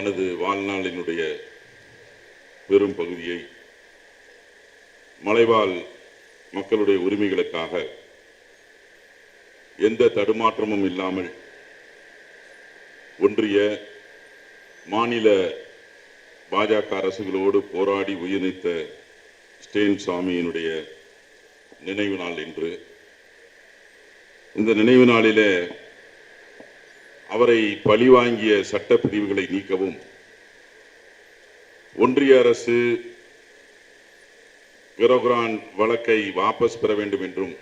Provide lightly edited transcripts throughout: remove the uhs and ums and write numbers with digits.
தனது வாழ்நாளினுடைய பெரும் பகுதியை மலைவாழ் மக்களுடைய உரிமைகளுக்காக எந்த தடுமாற்றமும் இல்லாமல் ஒன்றிய மாநில பாஜக அரசுகளோடு போராடி உயிர்நீத்த ஸ்டேன் சுவாமியினுடைய நினைவு நாள் இன்று. இந்த நினைவு நாளிலே அவரை பழிவாங்கிய சட்ட பிரிவுகளை நீக்கவும் ஒன்றிய அரசு கிரோகிரான் வழக்கை வாபஸ் பெற வேண்டும் என்றும்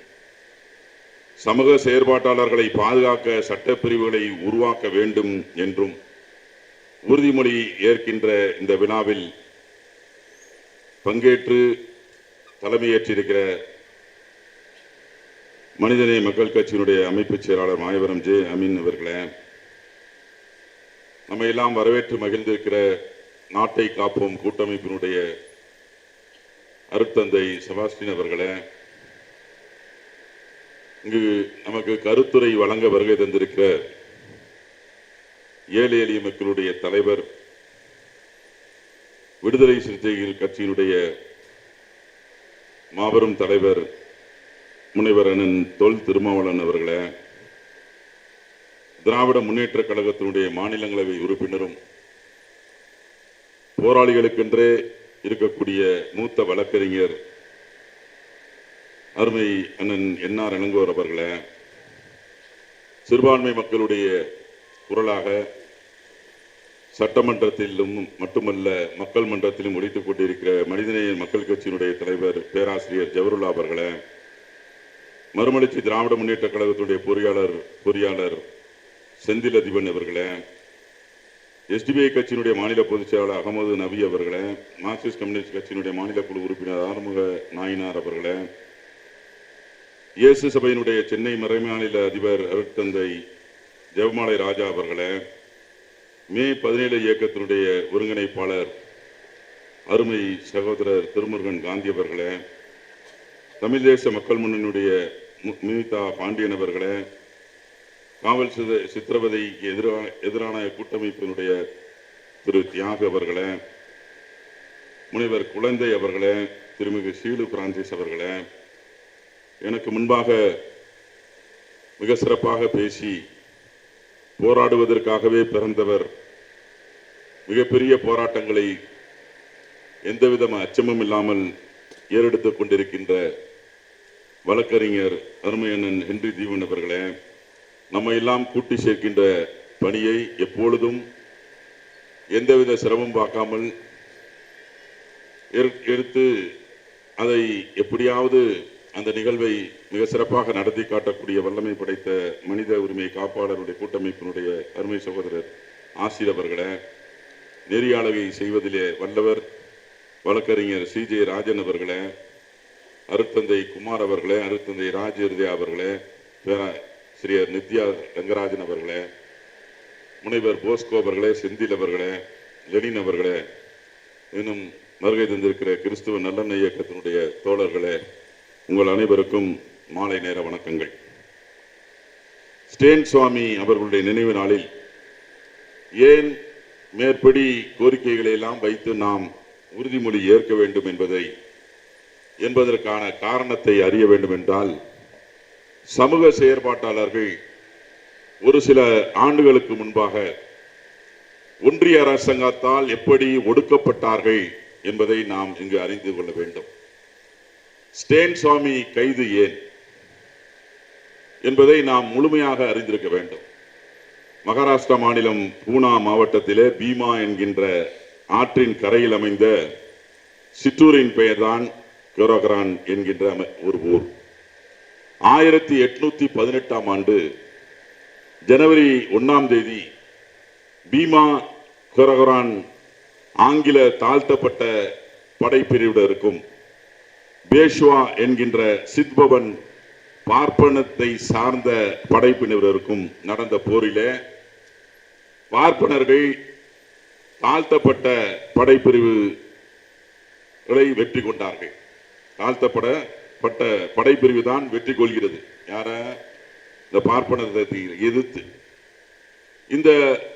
சமூக செயற்பாட்டாளர்களை பாதுகாக்க சட்டப்பிரிவுகளை உருவாக்க வேண்டும் என்றும் உறுதிமொழி ஏற்கின்ற இந்த விழாவில் பங்கேற்று தலைமையேற்றிருக்கிற மனிதநேய மக்கள் கட்சியினுடைய அமைப்பு செயலாளர் மாயவரம் ஜே அமீன் அவர்களே, நம்ம எல்லாம் வரவேற்று மகிழ்ந்திருக்கிற நாட்டை காப்போம் கூட்டமைப்பினுடைய அருட்தந்தை செபாஸ்டின் அவர்களே, இங்கு நமக்கு கருத்துரை வழங்க வருகை தந்திருக்கிற ஏழை எளிய மக்களுடைய தலைவர் விடுதலை சிறுத்தைகள் கட்சியினுடைய மாபெரும் தலைவர் முனைவர் அண்ணன் தொல் திருமாவளவன் அவர்களே, திராவிட முன்னேற்ற கழகத்தினுடைய மாநிலங்களவை உறுப்பினரும் போராளிகளுக்கென்றே இருக்கக்கூடிய மூத்த வழக்கறிஞர் அருமை அண்ணன் என்ஆர் இளங்கோர் அவர்களே, சிறுபான்மை மக்களுடைய குரலாக சட்டமன்றத்திலும் மட்டுமல்ல மக்கள் மன்றத்திலும் ஒலித்துக் கொண்டிருக்கிற மனிதநேய மக்கள் கட்சியினுடைய தலைவர் பேராசிரியர் ஜவஹர்லா அவர்களே, மறுமலர்ச்சி திராவிட முன்னேற்ற கழகத்தினுடைய பொறியாளர் செந்தில் அதிபன் அவர்களே, எஸ்டிபிஐ கட்சியினுடைய மாநில பொதுச் செயலாளர் அகமது நபி அவர்களே, மார்க்சிஸ்ட் கம்யூனிஸ்ட் கட்சியினுடைய மாநில குழு உறுப்பினர் ஆறுமுக நாயினார் அவர்களே, இயேசு சபையினுடைய சென்னை மறைமாநில அதிபர் அருட்தந்தை ஜெபமாலை ராஜா அவர்களே, மே 17 இயக்கத்தினுடைய ஒருங்கிணைப்பாளர் அருமை சகோதரர் திருமுருகன் காந்தி அவர்களே, தமிழ் தேச மக்கள் முன்னணியுடைய மினிதா பாண்டியன் அவர்களே, காவல் சித்திரவதைக்கு எதிரான கூட்டமைப்பினுடைய திரு தியாக அவர்களே, முனைவர் குழந்தை அவர்களே, திருமிகு ஷீலு பிரான்சிஸ் அவர்களே, எனக்கு முன்பாக மிக சிறப்பாக பேசி போராடுவதற்காகவே பிறந்தவர், மிகப்பெரிய போராட்டங்களை எந்தவித அச்சமும் இல்லாமல் ஏறெடுத்துக் கொண்டிருக்கின்ற வழக்கறிஞர் அருமையண்ணன் ஹென்றி தீவன் அவர்களே, நம்ம எல்லாம் கூட்டி சேர்க்கின்ற பணியை எப்பொழுதும் எந்தவித சிரமம் பார்க்காமல் எடுத்து அதை எப்படியாவது அந்த நிகழ்வை மிக சிறப்பாக நடத்தி காட்டக்கூடிய வல்லமை படைத்த மனித உரிமை காப்பாளருடைய கூட்டமைப்பினுடைய அருமை சகோதரர் ஆசிர் அவர்களே, நெறியாளகை செய்வதிலே வல்லவர் வழக்கறிஞர் CJ ராஜன் அவர்களே, அருட்தந்தை குமார் அவர்களே, அருட்தந்தை ராஜ்யா அவர்களே, பேராசிரியர் நித்யா ரங்கராஜன் அவர்களே, முனைவர் போஸ்கோ அவர்களே, செந்தில் அவர்களே, லெனின் அவர்களே, இன்னும் வருகை தந்திருக்கிற கிறிஸ்துவ நல்லெண்ணெய் இயக்கத்தினுடைய தோழர்களே, உங்கள் அனைவருக்கும் மாலை நேர வணக்கங்கள். ஸ்டேன் சுவாமி அவர்களுடைய நினைவு நாளில் ஏன் மேற்படி கோரிக்கைகளை எல்லாம் வைத்து நாம் உறுதிமொழி ஏற்க வேண்டும் என்பதற்கான காரணத்தை அறிய வேண்டும் என்றால், சமூக செயற்பாட்டாளர்கள் ஒரு சில ஆண்டுகளுக்கு முன்பாக ஒன்றிய அரசாங்கத்தால் எப்படி ஒடுக்கப்பட்டார்கள் என்பதை நாம் இங்கு அறிந்து கொள்ள வேண்டும். ஸ்டேன் சுவாமி கைது ஏன் என்பதை நாம் முழுமையாக அறிந்திருக்க வேண்டும். மகாராஷ்டிரா மாநிலம் பூனா மாவட்டத்திலே பீமா என்கின்ற ஆற்றின் கரையில் அமைந்த சிற்றூரின் பெயர்தான் கிரோகிரான் என்கின்ற ஒரு ஊர். 1818 ஆண்டு ஜனவரி 1ஆம் தேதி பீமா கிரோகிரான் ஆங்கில தாழ்த்தப்பட்ட படைப்பிரிவினருக்கும் பேஷ்வா என்கின்ற சித்பவன் பார்ப்பனத்தை சார்ந்த படைப்பினருக்கும் நடந்த போரிலே பார்ப்பனர்கள் தாழ்த்தப்பட்ட படைப்பிரிவுகளை வெற்றி கொண்டார்கள். தாழ்த்தப்பட்ட படைப்பிரிவு தான் வெற்றி கொள்கிறது. யார? இந்த பார்ப்பனத்தை எதிர்த்து. இந்த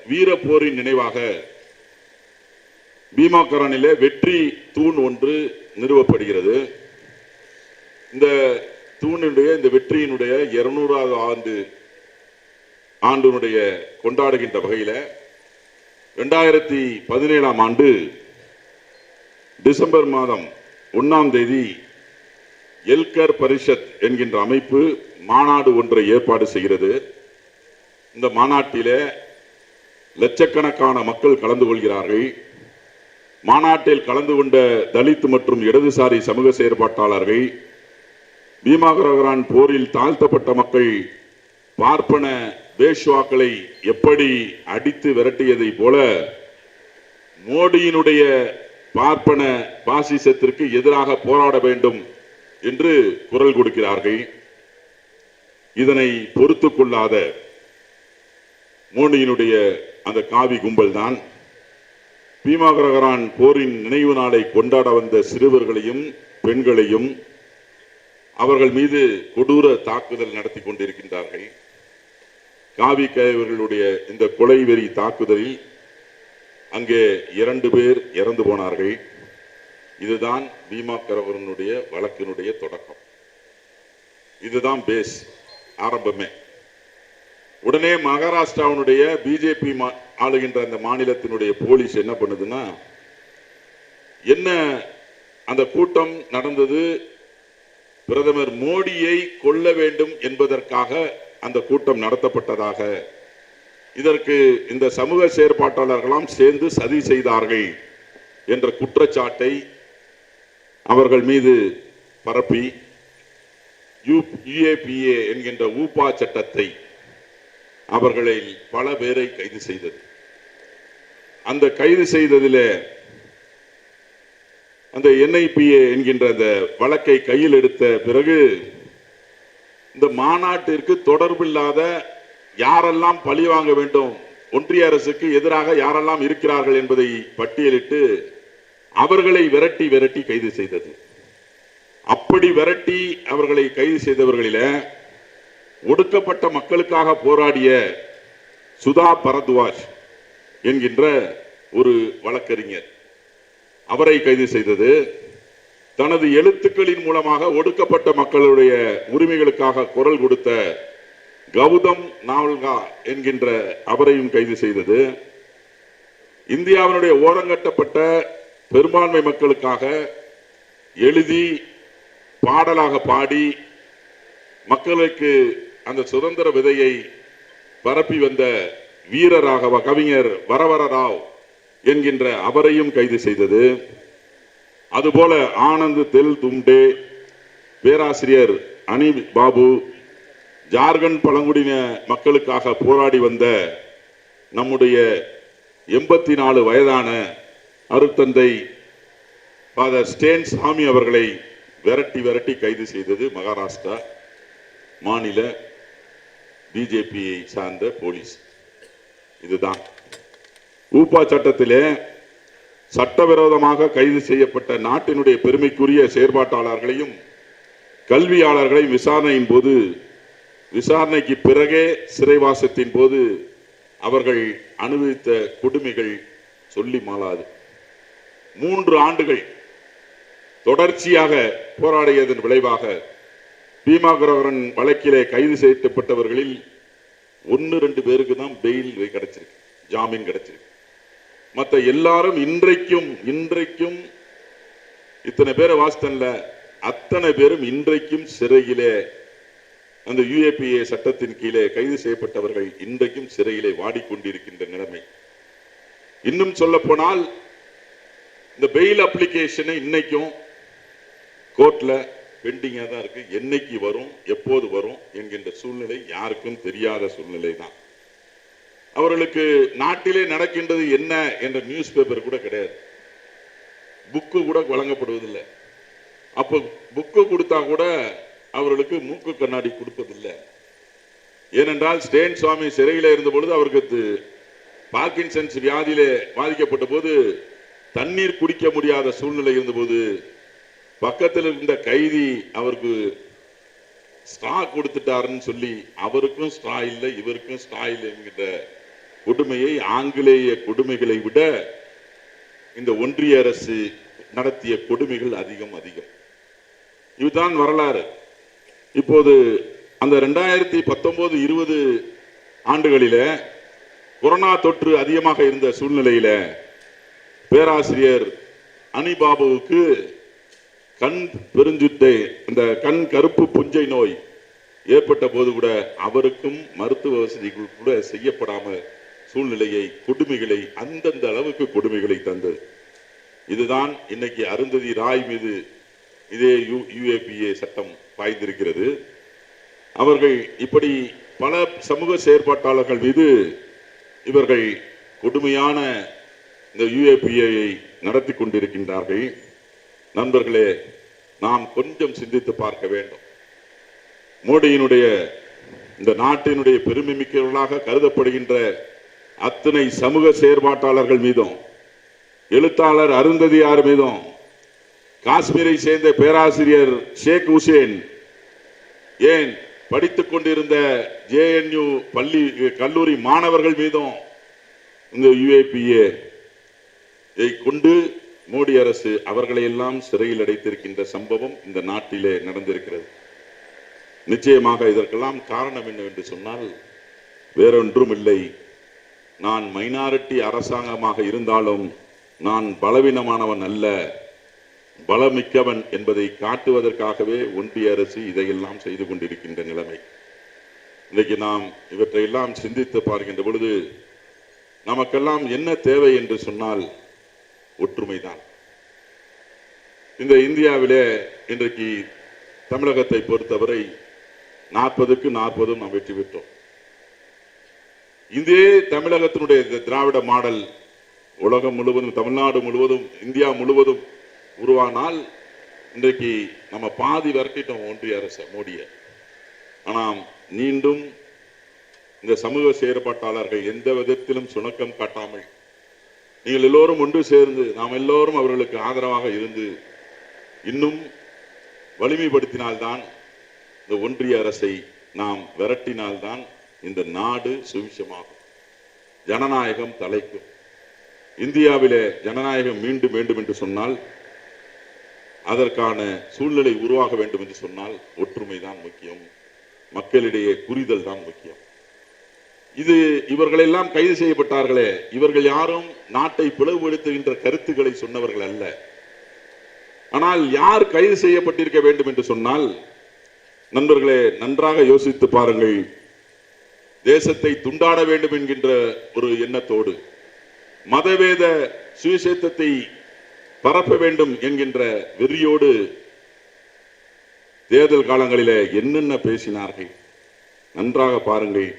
வீர போரின் நினைவாக பீமாக்கரனிலே வெற்றி தூண் ஒன்று நிறுவப்படுகிறது. இந்த தூணினுடைய இந்த வெற்றியினுடைய 200வது ஆண்டினுடைய கொண்டாடுகின்ற வகையில் 2017ஆம் ஆண்டு டிசம்பர் மாதம் 1ஆம் தேதி எல்கர் பரிஷத் என்கின்ற அமைப்பு மாநாடு ஒன்றை ஏற்பாடு செய்கிறது. இந்த மாநாட்டிலே லட்சக்கணக்கான மக்கள் கலந்து கொள்கிறார்கள். மாநாட்டில் கலந்து கொண்ட தலித் மற்றும் இடதுசாரி சமூக செயற்பாட்டாளர்கள் பீமாகரகரான் போரில் தாழ்த்தப்பட்ட மக்கள் பார்ப்பன பேஷ்வாக்களை எப்படி அடித்து விரட்டியதை போல மோடியினுடைய பார்ப்பன பாசிசத்திற்கு எதிராக போராட வேண்டும் என்று குரல் கொடுக்கிறார்கள். இதனை பொறுத்து கொள்ளாத மோடியினுடைய அந்த காவி கும்பல் தான் பீமாகரகரான் போரின் நினைவு நாளை கொண்டாட வந்த சிறுவர்களையும் பெண்களையும் அவர்கள் மீது கொடூர தாக்குதல் நடத்தி கொண்டிருக்கின்றார்கள். காவி கைவர்களுடைய இந்த கொலை வெறி தாக்குதலில் அங்கே 2 பேர் இறந்து போனார்கள். இதுதான் பீமாகரகரனுடைய வழக்கினுடைய தொடக்கம். இதுதான் பேஸ், ஆரம்பமே. உடனே மகாராஷ்டிராவுடைய பிஜேபி ஆளுகின்ற அந்த மாநிலத்தினுடைய போலீஸ் என்ன பண்ணுதுன்னா, என்ன அந்த கூட்டம் நடந்தது பிரதமர் மோடியை கொல்ல வேண்டும் என்பதற்காக அந்த கூட்டம் நடத்தப்பட்டதாக, இதற்கு இந்த சமூக செயற்பாட்டாளர்களாம் சேர்ந்து சதி செய்தார்கள் என்ற குற்றச்சாட்டை அவர்கள் மீது பரப்பி UAPA என்கின்ற ஊப்பா சட்டத்தை அவர்களை பல பேரை கைது செய்தது. அந்த கைது செய்ததிலே அந்த NIPA என்கின்ற அந்த வழக்கை கையில் எடுத்த பிறகு இந்த மாநாட்டிற்கு தொடர்பில்லாத யாரெல்லாம் பழி வாங்க வேண்டும், ஒன்றிய அரசுக்கு எதிராக யாரெல்லாம் இருக்கிறார்கள் என்பதை பட்டியலிட்டு அவர்களை விரட்டி விரட்டி கைது செய்தது. அப்படி விரட்டி அவர்களை கைது செய்தவர்களில ஒடுக்கப்பட்ட மக்களுக்காக போராடிய சுதா பரத்வாஜ் என்கின்ற ஒரு வழக்கறிஞர், அவரை கைது செய்தது. தனது எழுத்துக்களின் மூலமாக ஒடுக்கப்பட்ட மக்களுடைய உரிமைகளுக்காக குரல் கொடுத்த கௌதம் நாவல்கா என்கின்ற அவரையும் கைது செய்தது. இந்தியாவினுடைய ஓரங்கட்டப்பட்ட பெரும்பான்மை மக்களுக்காக எழுதி பாடலாக பாடி மக்களுக்கு அந்த சுதந்திர விதையை பரப்பி வந்த வீரராகவ கவிஞர் வரவர ராவ் என்கின்ற அவரையும் கைது செய்தது. அதுபோல ஆனந்த் தெல் தும்டே, பேராசிரியர் அனி பாபு, ஜார்க்கண்ட் பழங்குடியின மக்களுக்காக போராடி வந்த நம்முடைய 84 வயதான அருட்தந்தை ஃபாதர் ஸ்டேன் சாமி அவர்களை விரட்டி விரட்டி கைது செய்தது மகாராஷ்டிரா மாநில பிஜேபியை சார்ந்த போலீஸ். இதுதான் ஊப்பா சட்டத்திலே சட்டவிரோதமாக கைது செய்யப்பட்ட நாட்டினுடைய பெருமைக்குரிய செயற்பாட்டாளர்களையும் கல்வியாளர்களையும் விசாரணையின் போது, விசாரணைக்கு பிறகே சிறைவாசத்தின் போது அவர்கள் அனுபவித்த கொடுமைகள் சொல்லி மாளாது. 3 ஆண்டுகள் தொடர்ச்சியாக போராடியதன் விளைவாக பீமாகரகரன் வழக்கிலே கைது செய்யப்பட்டவர்களில் 1-2 பேருக்கு தான் பெயில் கிடைச்சிருக்கு, ஜாமீன் கிடைச்சிருக்கு. மற்ற எல்லாரும் இன்றைக்கும் இத்தனை பேரை வாசித்தன்ல அத்தனை பேரும் இன்றைக்கும் சிறையிலே, அந்த UAPA சட்டத்தின் கீழே கைது செய்யப்பட்டவர்கள் இன்றைக்கும் சிறையிலே வாடிக்கொண்டிருக்கின்ற நிலைமை. இன்னும் சொல்ல போனால் இந்த பெயில் அப்ளிகேஷனை இன்னைக்கும் கோர்ட்ல பெண்டிங்கா தான் இருக்கு. என்னைக்கு வரும், எப்போது வரும் என்கின்ற சூழ்நிலை யாருக்கும் தெரியாத சூழ்நிலை தான். அவர்களுக்கு நாட்டிலே நடக்கின்றது என்ன என்ற நியூஸ் பேப்பர் கூட கிடையாது, புக்கு கூட வழங்கப்படுவதில்லை. அப்போ புக்கு கொடுத்தா கூட அவர்களுக்கு மூக்கு கண்ணாடி கொடுப்பதில்லை. ஏனென்றால் ஸ்டேன் சுவாமி சிறையில் இருந்த பொழுது அவருக்கு பார்க்கின்சன்ஸ் வியாதியிலே பாதிக்கப்பட்ட போது தண்ணீர் குடிக்க முடியாத சூழ்நிலை இருந்தபோது பக்கத்தில் இருந்த கைதி அவருக்கு ஸ்ட்ரா கொடுத்துட்டாருன்னு சொல்லி அவருக்கும் ஸ்ட்ரா இல்லை இவருக்கும் ஸ்ட்ரா இல்லை என்கின்ற கொடுமையை, ஆங்கிலேய கொடுமைகளை விட இந்த ஒன்றிய அரசு நடத்திய கொடுமைகள் அதிகம். இதுதான் வரலாறு. இப்போது அந்த 2019-20 ஆண்டுகளில கொரோனா தொற்று அதிகமாக இருந்த சூழ்நிலையில பேராசிரியர் அனிபாபுவுக்கு கண் பெருஞ்சுத்தை, அந்த கண் கருப்பு புஞ்சை நோய் ஏற்பட்ட போது கூட அவருக்கும் மருத்துவ வசதிகள் கூட செய்யப்படாம சூழ்நிலையை, கொடுமைகளை, அந்தந்த அளவுக்கு கொடுமைகளை தந்தது. இதுதான் இன்னைக்கு அருந்ததி ராய் மீது இதே UAPA சட்டம் பாய்ந்திருக்கிறது. அவர்கள் இப்படி பல சமூக செயற்பாட்டாளர்கள் மீது இவர்கள் கொடுமையான இந்த UAPA-யை நடத்தி கொண்டிருக்கின்றார்கள். நண்பர்களே, நாம் கொஞ்சம் சிந்தித்து பார்க்க வேண்டும். மோடியினுடைய இந்த நாட்டினுடைய பெருமை மிக்கவர்களாக கருதப்படுகின்ற அத்தனை சமூக செயற்பாட்டாளர்கள் மீதும், எழுத்தாளர் அருந்ததியார் மீதும், காஷ்மீரை சேர்ந்த பேராசிரியர் ஷேக் ஹுசேன், ஏன் படித்துக் கொண்டிருந்த JNU பள்ளி கல்லூரி மாணவர்கள் மீதும் இந்த UAPA கொண்டு மோடி அரசு அவர்களை எல்லாம் சிறையில் அடைத்திருக்கின்ற சம்பவம் இந்த நாட்டிலே நடந்திருக்கிறது. நிச்சயமாக இதற்கெல்லாம் காரணம் என்னவென்று சொன்னால் வேறொன்றும் இல்லை. நான் மைனாரிட்டி அரசாங்கமாக இருந்தாலும் நான் பலவீனமானவன் அல்ல, பலமிக்கவன் என்பதை காட்டுவதற்காகவே ஒன்றிய அரசு இதையெல்லாம் செய்து கொண்டிருக்கின்ற நிலைமை. இன்றைக்கு நாம் இவற்றையெல்லாம் சிந்தித்து பார்க்கின்ற பொழுது நமக்கெல்லாம் என்ன தேவை என்று சொன்னால் ஒற்றுமைதான். இந்த இந்தியாவிலே இன்றைக்கு தமிழகத்தை பொறுத்தவரை 40க்கு 40 நாம் வெற்றி பெற்றோம். இதே தமிழகத்தினுடைய திராவிட மாடல் உலகம் முழுவதும், தமிழ்நாடு முழுவதும், இந்தியா முழுவதும் உருவானால் இன்றைக்கு நம்ம பாதி வரைக்கிட்டோம் ஒன்றிய அரசு மோடிய. ஆனால் மீண்டும் இந்த சமூக செயற்பாட்டாளர்கள் எந்த விதத்திலும் சுணக்கம் காட்டாமல் நீங்கள் எல்லோரும் ஒன்று சேர்ந்து நாம் எல்லோரும் அவர்களுக்கு ஆதரவாக இருந்து இன்னும் வலிமைப்படுத்தினால்தான், இந்த ஒன்றிய அரசை நாம் விரட்டினால்தான் இந்த நாடு சுவிட்சமாகும், ஜனநாயகம் தலைக்கும். இந்தியாவிலே ஜனநாயகம் மீண்டும் வேண்டும் என்று சொன்னால், அதற்கான சூழ்நிலை உருவாக வேண்டும் என்று சொன்னால் ஒற்றுமை தான் முக்கியம், மக்களிடையே புரிதல் தான் முக்கியம். இது இவர்களெல்லாம் கைது செய்யப்பட்டார்களே, இவர்கள் யாரும் நாட்டை பிளவுபடுத்துகின்ற கருத்துக்களை சொன்னவர்கள் அல்ல. ஆனால் யார் கைது செய்யப்பட்டிருக்க வேண்டும் என்று சொன்னால், நண்பர்களே நன்றாக யோசித்து பாருங்கள். தேசத்தை துண்டாட வேண்டும் என்கின்ற ஒரு எண்ணத்தோடு, மதவேத சுவிசேஷத்தை பரப்ப வேண்டும் என்கின்ற வெறியோடு தேர்தல் காலங்களிலே என்னென்ன பேசினார்கள் நன்றாக பாருங்கள்.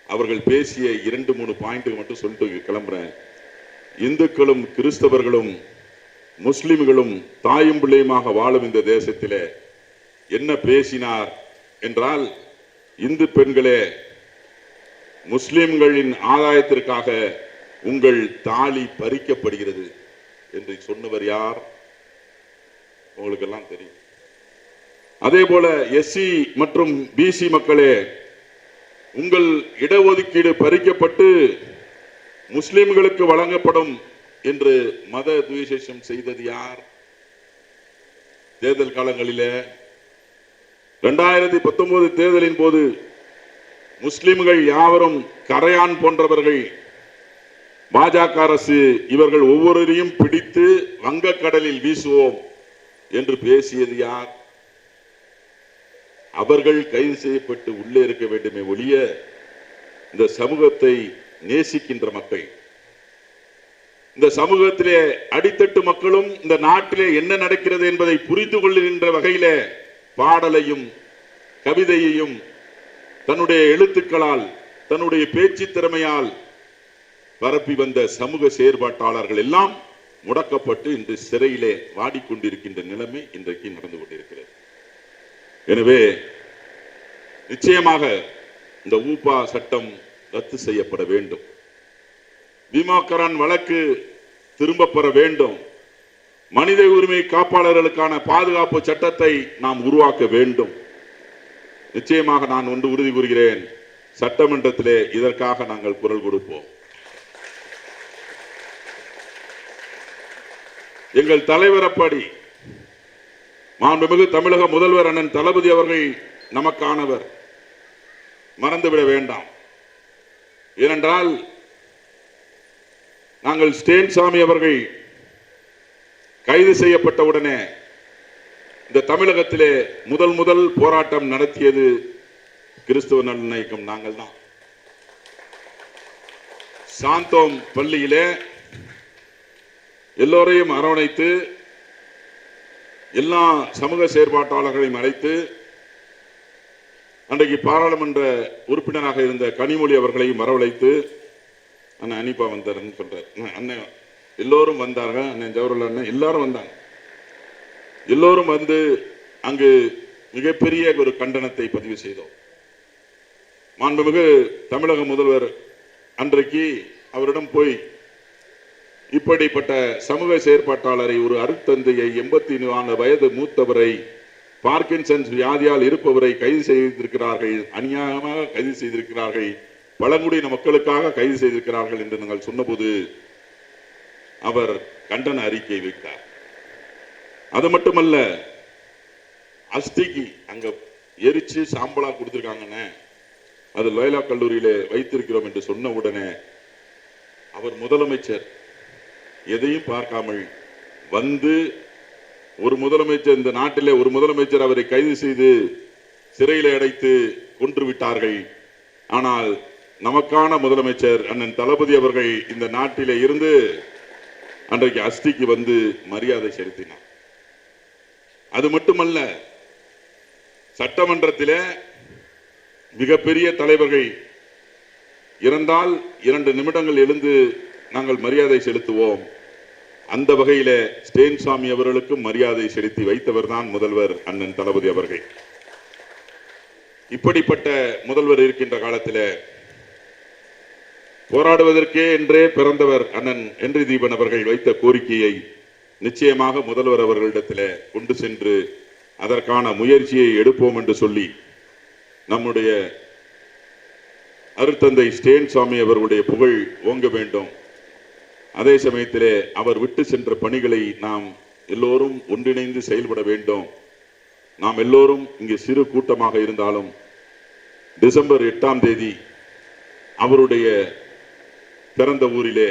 அவர்கள் பேசிய 2-3 பாயிண்ட்டுக்கு மட்டும் சொல்லிட்டு கிளம்புறேன். இந்துக்களும் கிறிஸ்தவர்களும் முஸ்லிம்களும் தாயும் பிள்ளையுமாக வாழும் இந்த தேசத்திலே என்ன பேசினார் என்றால், இந்து பெண்களே, முஸ்லிம்களின் ஆதாயத்திற்காக உங்கள் தாலி பறிக்கப்படுகிறது என்று சொன்னவர் யார்? உங்களுக்கு எல்லாம் தெரியும். அதே போல SC மற்றும் BC மக்களே, உங்கள் இடஒதுக்கீடு பறிக்கப்பட்டு முஸ்லிம்களுக்கு வழங்கப்படும் என்று மத துவேஷம் செய்தது யார்? தேர்தல் காலங்களிலே 2019 தேர்தலின் போது முஸ்லிம்கள் யாவரும் கரையான் போன்றவர்கள், பாஜக அரசு இவர்கள் ஒவ்வொருவரையும் பிடித்து வங்கக்கடலில் வீசுவோம் என்று பேசியது யார்? அவர்கள் கைது செய்யப்பட்டு உள்ளே இருக்க வேண்டுமே ஒழிய, இந்த சமூகத்தை நேசிக்கின்ற மக்கள், இந்த சமூகத்திலே அடித்தட்டு மக்களும் இந்த நாட்டிலே என்ன நடக்கிறது என்பதை புரிந்து கொள்ளுகின்ற வகையில பாடலையும் கவிதையையும் தன்னுடைய எழுத்துக்களால், தன்னுடைய பேச்சு திறமையால் பரப்பி வந்த சமூக செயற்பாட்டாளர்கள் எல்லாம் முடக்கப்பட்டு இன்று சிறையிலே வாடிக்கொண்டிருக்கின்ற நிலைமை இன்றைக்கு நடந்து கொண்டிருக்கிறது. எனவே நிச்சயமாக இந்த ஊபா சட்டம் ரத்து செய்யப்பட வேண்டும். பீமாக்கரன் வழக்கு திரும்ப பெற வேண்டும். மனித உரிமை காப்பாளர்களுக்கான பாதுகாப்பு சட்டத்தை நாம் உருவாக்க வேண்டும். நிச்சயமாக நான் ஒன்று உறுதி கூறுகிறேன், சட்டமன்றத்திலே இதற்காக நாங்கள் குரல் கொடுப்போம். எங்கள் தலைவர் அப்படி. மாண்புமிகு தமிழக முதல்வர் அண்ணன் தளபதி அவர்கள் நமக்கானவர், மறந்துவிட வேண்டாம். ஏனென்றால் நாங்கள் ஸ்டேன்சாமி அவர்கள் கைது செய்யப்பட்டவுடனே இந்த தமிழகத்திலே முதல் போராட்டம் நடத்தியது கிறிஸ்துவ நலன் இயக்கம் நாங்கள் தான். சாந்தோம் பள்ளியிலே எல்லோரையும் அரவணைத்து எல்லா சமூக செயற்பாட்டாளர்களையும் அழைத்து அன்றைக்கு பாராளுமன்ற உறுப்பினராக இருந்த கனிமொழி அவர்களையும் வரவழைத்து, அண்ணன் அனிப்பா வந்தாருன்னு சொல்றார், அண்ணன் எல்லோரும் வந்தார்கள், அண்ணன் ஜவஹர்லால் அண்ணன் எல்லாரும் வந்தாங்க. எல்லோரும் வந்து அங்கு மிகப்பெரிய ஒரு கண்டனத்தை பதிவு செய்தோம். மாண்புமிகு தமிழக முதல்வர் அன்றைக்கு அவரிடம் போய், இப்படிப்பட்ட சமூக செயற்பாட்டாளரை, ஒரு அருட்தந்தையை, 84 வயது மூத்தவரை, பார்க்கின்சன்ஸ் வியாதியால் இருப்பவரை கைது செய்திருக்கிறார்கள், அநியாயமாக கைது செய்திருக்கிறார்கள், பழங்குடியின மக்களுக்காக கைது செய்திருக்கிறார்கள் என்று நாங்கள் சொன்னபோது அவர் கண்டன அறிக்கை வைத்தார். அது மட்டுமல்ல, அஸ்திக்கு அங்க எரிச்சு சாம்பலா கொடுத்திருக்காங்கன்னு, அது லோயலா கல்லூரியிலே வைத்திருக்கிறோம் என்று சொன்ன உடனே அவர் முதலமைச்சர் எதையும் பார்க்காமல் வந்து, ஒரு முதலமைச்சர், இந்த நாட்டிலே ஒரு முதலமைச்சர் அவரை கைது செய்து சிறையில் அடைத்து கொன்று விட்டார்கள். ஆனால் நமக்கான முதலமைச்சர் அண்ணன் தளபதி அவர்கள் இந்த நாட்டிலே இருந்து அன்றைக்கு அஸ்திக்கு வந்து மரியாதை செலுத்தினார். அது மட்டுமல்ல, சட்டமன்றத்திலே மிகப்பெரிய தலைவர்கள் இறந்தால் 2 நிமிடங்கள் எழுந்து நாங்கள் மரியாதை செலுத்துவோம். அந்த வகையில ஸ்டேன்சாமி அவர்களுக்கும் மரியாதை செலுத்தி வைத்தவர் தான் முதல்வர் அண்ணன் தளபதி அவர்கள். இப்படிப்பட்ட முதல்வர் இருக்கின்ற காலத்தில் போராடுவதற்கே என்றே பிறந்தவர் அண்ணன் ஹென்றி தீபன் அவர்கள் வைத்த கோரிக்கையை நிச்சயமாக முதல்வர் அவர்களிடத்தில் கொண்டு சென்று அதற்கான முயற்சியை எடுப்போம் என்று சொல்லி, நம்முடைய அருட்தந்தை ஸ்டேன்சாமி அவர்களுடைய புகழ் ஓங்க வேண்டும். அதே சமயத்திலே அவர் விட்டு சென்ற பணிகளை நாம் எல்லோரும் ஒன்றிணைந்து செயல்பட வேண்டும். நாம் எல்லோரும் இங்கே சிறு கூட்டமாக இருந்தாலும் டிசம்பர் 8ஆம் தேதி அவருடைய பிறந்த ஊரிலே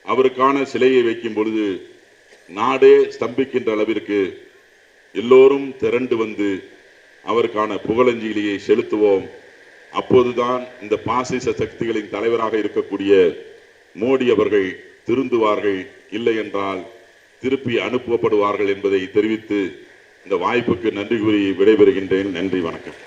அவருக்கான சிலையை வைக்கும் பொழுது நாடே ஸ்தம்பிக்கின்ற அளவிற்கு எல்லோரும் திரண்டு வந்து அவருக்கான புகழஞ்சலியை செலுத்துவோம். அப்போதுதான் இந்த பாசிச சக்திகளின் தலைவராக இருக்கக்கூடிய மோடி அவர்கள் திருந்துவார்கள், இல்லை என்றால் திருப்பி அனுப்பப்படுவார்கள் என்பதை தெரிவித்து இந்த வாய்ப்புக்கு நன்றி கூறி விடைபெறுகின்றேன். நன்றி, வணக்கம்.